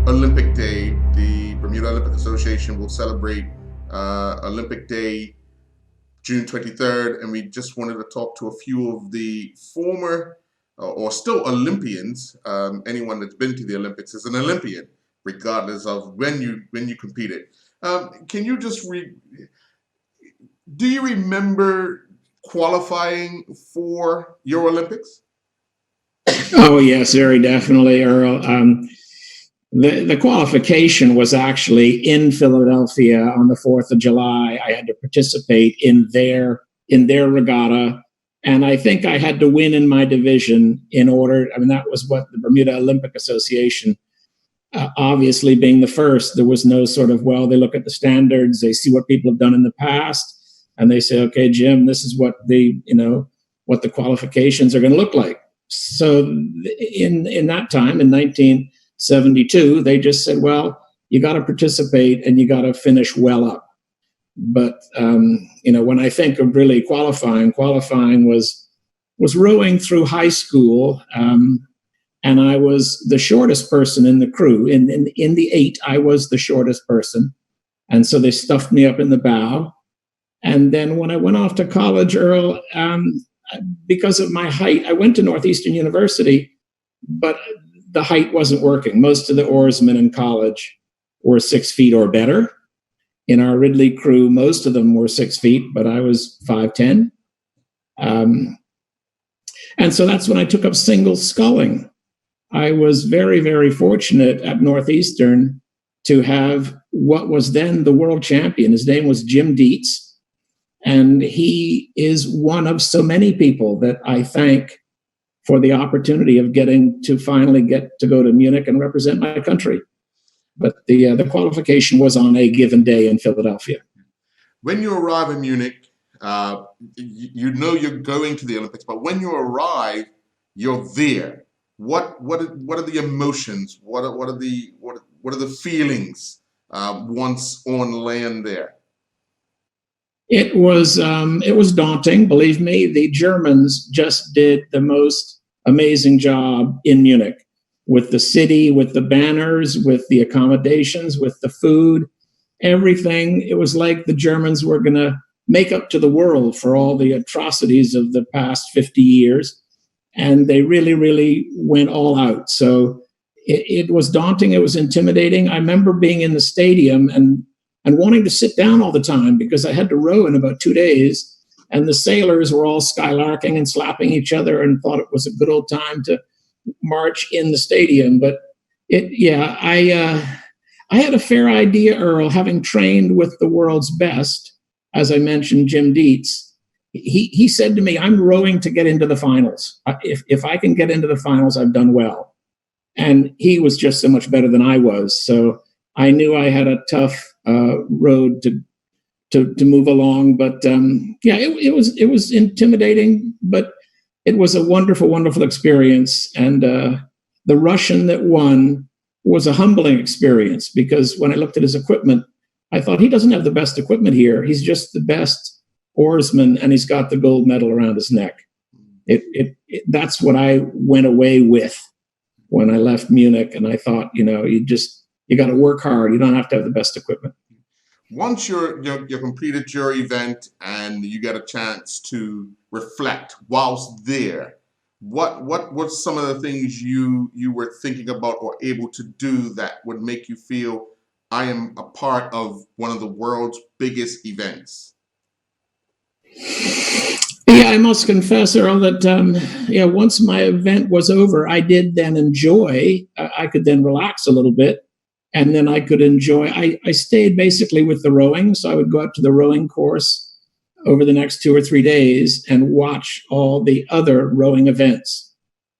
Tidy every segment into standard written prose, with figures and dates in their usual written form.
Olympic Day. The Bermuda Olympic Association will celebrate Olympic Day June 23rd, and we just wanted to talk to a few of the former or still Olympians. Anyone that's been to the Olympics is an Olympian, regardless of when you competed. Can you just do you remember qualifying for your Olympics? Oh, yes, very definitely, Earl. The qualification was actually in Philadelphia on the 4th of July. I had to participate in their regatta, and I think I had to win in my division in order. I mean, that was what the Bermuda Olympic Association, obviously being the first, there was no sort of, well, they look at the standards, they see what people have done in the past, and they say, okay, Jim, this is what what the qualifications are going to look like. So in that time, in 1972, they just said, well, you got to participate and you got to finish well up. But, when I think of really qualifying was rowing through high school. And I was the shortest person in the crew. In the 8, I was the shortest person. And so they stuffed me up in the bow. And then when I went off to college, Earl, because of my height, I went to Northeastern University, but the height wasn't working. Most of the oarsmen in college were 6 feet or better. In our Ridley crew, most of them were 6 feet, but I was 5'10". And so that's when I took up single sculling. I was very, very fortunate at Northeastern to have what was then the world champion. His name was Jim Dietz. And he is one of so many people that I thank for the opportunity of getting to finally get to go to Munich and represent my country. But the qualification was on a given day in Philadelphia. When you arrive in Munich, you know you're going to the Olympics, but when you arrive, you're there. What are the emotions? What are the feelings once on land there? It was daunting, believe me. The Germans just did the most amazing job in Munich with the city, with the banners, with the accommodations, with the food, everything. It was like the Germans were going to make up to the world for all the atrocities of the past 50 years. And they really, really went all out. So it was daunting. It was intimidating. I remember being in the stadium and wanting to sit down all the time because I had to row in about 2 days. And the sailors were all skylarking and slapping each other and thought it was a good old time to march in the stadium. But I had a fair idea, Earl, having trained with the world's best, as I mentioned, Jim Dietz. He said to me, I'm rowing to get into the finals. If I can get into the finals, I've done well. And he was just so much better than I was. So I knew I had a tough road to move along. But it was intimidating, but it was a wonderful, wonderful experience. And the Russian that won was a humbling experience because when I looked at his equipment, I thought he doesn't have the best equipment here. He's just the best oarsman, and he's got the gold medal around his neck. That's what I went away with when I left Munich. And I thought, you got to work hard. You don't have to have the best equipment. Once you completed your event and you get a chance to reflect whilst there, what some of the things you were thinking about or able to do that would make you feel I am a part of one of the world's biggest events? Yeah, I must confess, Earl, that once my event was over, I did then enjoy. I could then relax a little bit, and then I could enjoy. I stayed basically with the rowing, so I would go out to the rowing course over the next 2 or 3 days and watch all the other rowing events.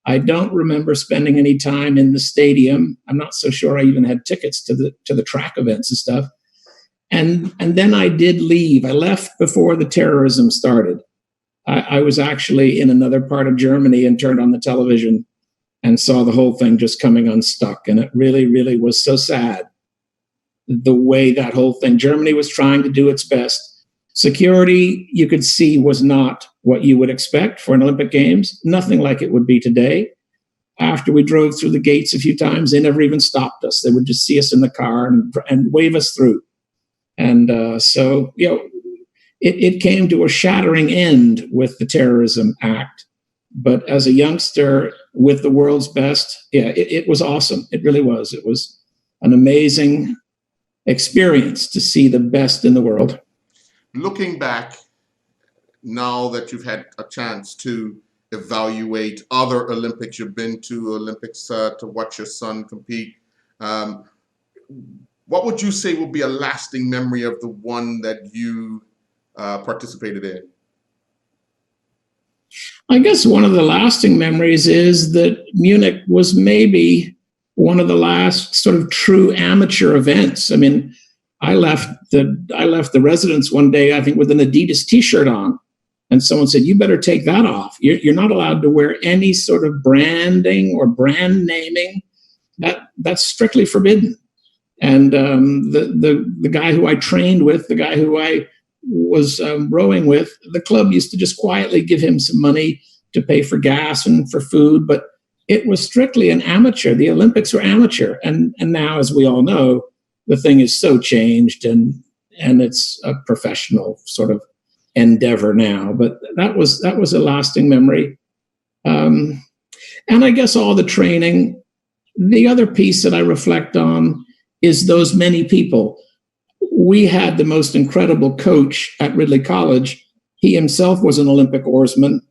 I don't remember spending any time in the stadium. I'm not so sure I even had tickets to the track events and stuff. And then I did leave. I left before the terrorism started. I was actually in another part of Germany and turned on the television and saw the whole thing just coming unstuck. And it really, really was so sad the way that whole thing, Germany was trying to do its best. Security, you could see, was not what you would expect for an Olympic Games, nothing like it would be today. after we drove through the gates a few times, they never even stopped us. They would just see us in the car and wave us through. And so, it came to a shattering end with the terrorism act. But as a youngster with the world's best, it was awesome. It really was. It was an amazing experience to see the best in the world. Looking back, now that you've had a chance to evaluate other Olympics, you've been to Olympics to watch your son compete, what would you say will be a lasting memory of the one that you participated in? I guess one of the lasting memories is that Munich was maybe one of the last sort of true amateur events. I mean, I left the residence one day, I think, with an Adidas T-shirt on, and someone said, "You better take that off. You're not allowed to wear any sort of branding or brand naming. That's strictly forbidden." And the guy who I trained with, the guy who I was rowing with, the club used to just quietly give him some money to pay for gas and for food, but it was strictly an amateur. The Olympics were amateur, and now, as we all know, the thing is so changed, and it's a professional sort of endeavor now. But that was a lasting memory, and I guess all the training. The other piece that I reflect on is those many people. We had the most incredible coach at Ridley College. He himself was an Olympic oarsman.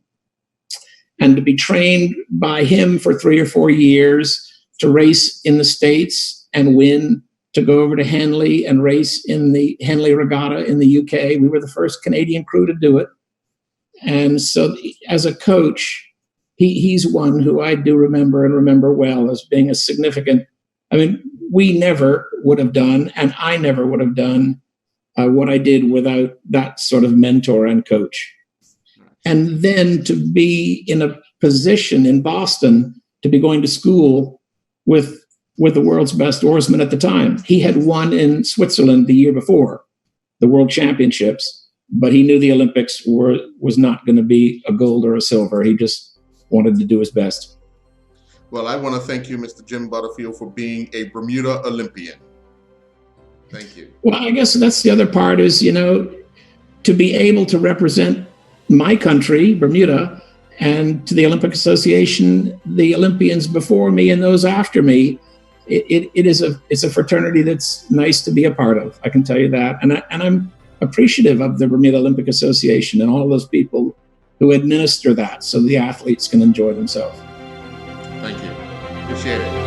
And to be trained by him for 3 or 4 years, to race in the States and win, to go over to Henley and race in the Henley Regatta in the UK. We were the first Canadian crew to do it. And so as a coach, he's one who I do remember well as being a significant. I mean, we never would have done, and I never would have done what I did without that sort of mentor and coach. And then to be in a position in Boston to be going to school with the world's best oarsman at the time. He had won in Switzerland the year before, the World Championships, but he knew the Olympics was not going to be a gold or a silver. He just wanted to do his best. Well, I want to thank you, Mr. Jim Butterfield, for being a Bermuda Olympian. Thank you. Well, I guess that's the other part is, to be able to represent my country, Bermuda, and to the Olympic Association, the Olympians before me and those after me, it's a fraternity that's nice to be a part of. I can tell you that. And I'm appreciative of the Bermuda Olympic Association and all of those people who administer that so the athletes can enjoy themselves. Thank you. Appreciate it.